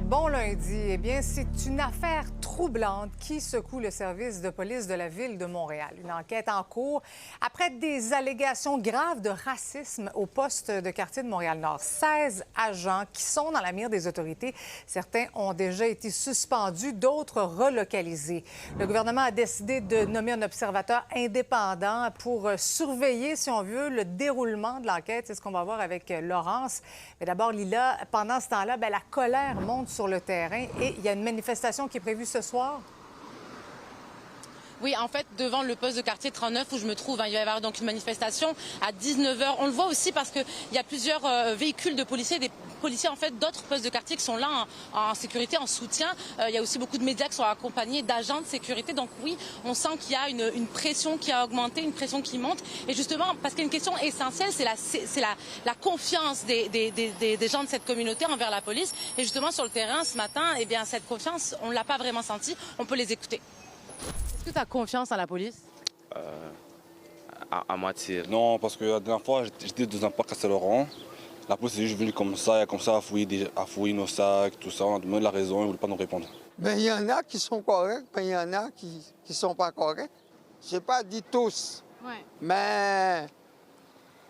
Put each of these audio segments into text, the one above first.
Bon lundi. Eh bien, c'est une affaire troublante qui secoue le service de police de la ville de Montréal. Une enquête en cours après des allégations graves de racisme au poste de quartier de Montréal-Nord. 16 agents qui sont dans la mire des autorités. Certains ont déjà été suspendus, d'autres relocalisés. Le gouvernement a décidé de nommer un observateur indépendant pour surveiller, si on veut, le déroulement de l'enquête. C'est ce qu'on va voir avec Laurence. Mais d'abord, Lila, pendant ce temps-là, la colère monte sur le terrain et il y a une manifestation qui est prévue ce soir. Oui, en fait, devant le poste de quartier 39 où je me trouve, il va y avoir donc une manifestation à 19h. On le voit aussi parce qu'il y a plusieurs véhicules de policiers, des policiers en fait d'autres postes de quartier qui sont là en sécurité, en soutien. Il y a aussi beaucoup de médias qui sont accompagnés d'agents de sécurité. Donc oui, on sent qu'il y a une pression qui a augmenté, une pression qui monte. Et justement, parce qu'il y a une question essentielle, c'est la confiance des gens de cette communauté envers la police. Et justement, sur le terrain, ce matin, eh bien, cette confiance, on ne l'a pas vraiment sentie. On peut les écouter. Est-ce que tu as confiance en la police? À moitié. Non, parce que la dernière fois, j'étais dans un parc à Saint-Laurent. La police est juste venue comme ça, à fouiller nos sacs, tout ça. On a demandé la raison, ils ne voulaient pas nous répondre. Bien, il y en a qui sont corrects, puis il y en a qui ne sont pas corrects. Je n'ai pas dit tous, mais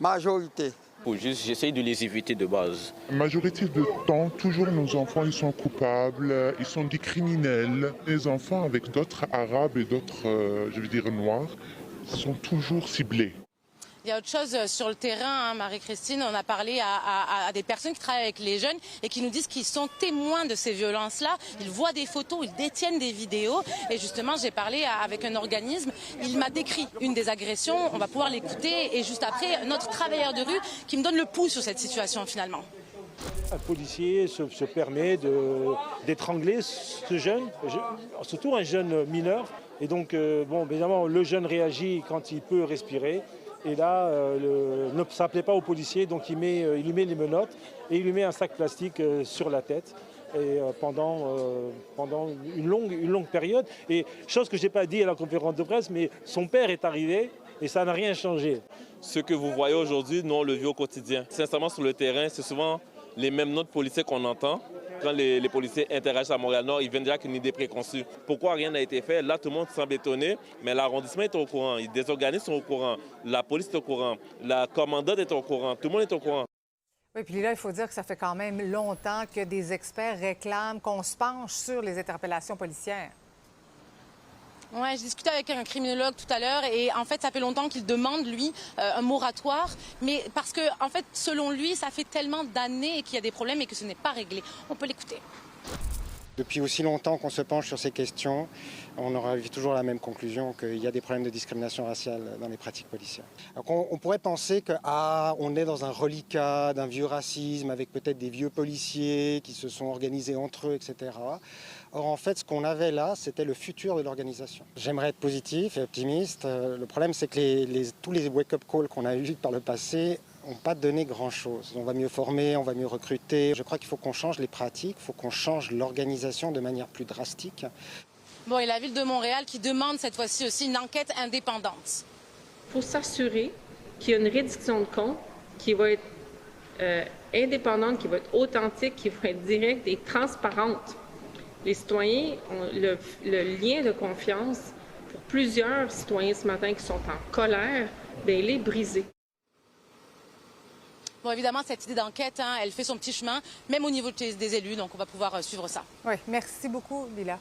majorité. J'essaie de les éviter de base. La majorité du temps, toujours nos enfants, ils sont coupables, ils sont des criminels. Les enfants avec d'autres arabes et d'autres, je veux dire, noirs, sont toujours ciblés. Il y a autre chose sur le terrain, Marie-Christine. On a parlé à des personnes qui travaillent avec les jeunes et qui nous disent qu'ils sont témoins de ces violences-là. Ils voient des photos, ils détiennent des vidéos. Et justement, j'ai parlé avec un organisme. Il m'a décrit une des agressions. On va pouvoir l'écouter. Et juste après, notre travailleur de rue qui me donne le pouls sur cette situation finalement. Un policier se permet d'étrangler ce jeune, surtout un jeune mineur. Et donc, bon, évidemment, le jeune réagit quand il peut respirer. Et là, ça ne plaît pas au policier, donc il lui met les menottes et il lui met un sac plastique sur la tête et, pendant une longue période. Et chose que je n'ai pas dit à la conférence de presse, mais son père est arrivé et ça n'a rien changé. Ce que vous voyez aujourd'hui, nous, on le vit au quotidien. Sincèrement, sur le terrain, c'est souvent les mêmes notes policiers qu'on entend. Quand les policiers interagissent à Montréal-Nord, ils viennent déjà avec une idée préconçue. Pourquoi rien n'a été fait? Là, tout le monde semble étonné, mais l'arrondissement est au courant, des organismes sont au courant, la police est au courant, la commandante est au courant, tout le monde est au courant. Oui, puis là, il faut dire que ça fait quand même longtemps que des experts réclament qu'on se penche sur les interpellations policières. Oui, j'ai discuté avec un criminologue tout à l'heure et en fait, ça fait longtemps qu'il demande, lui, un moratoire. Mais parce que, en fait, selon lui, ça fait tellement d'années qu'il y a des problèmes et que ce n'est pas réglé. On peut l'écouter. Depuis aussi longtemps qu'on se penche sur ces questions, on arrive toujours à la même conclusion qu'il y a des problèmes de discrimination raciale dans les pratiques policières. Alors on pourrait penser qu'on est dans un reliquat d'un vieux racisme avec peut-être des vieux policiers qui se sont organisés entre eux, etc. Or, en fait, ce qu'on avait là, c'était le futur de l'organisation. J'aimerais être positif et optimiste. Le problème, c'est que tous les wake-up calls qu'on a eus par le passé n'ont pas donné grand-chose. On va mieux former, on va mieux recruter. Je crois qu'il faut qu'on change les pratiques, il faut qu'on change l'organisation de manière plus drastique. Bon, et la Ville de Montréal qui demande cette fois-ci aussi une enquête indépendante. Il faut s'assurer qu'il y a une reddition de comptes qui va être indépendante, qui va être authentique, qui va être directe et transparente. Les citoyens ont le lien de confiance pour plusieurs citoyens ce matin qui sont en colère, bien, il est brisé. Bon, évidemment, cette idée d'enquête, elle fait son petit chemin, même au niveau des élus, donc on va pouvoir suivre ça. Oui, merci beaucoup, Lila.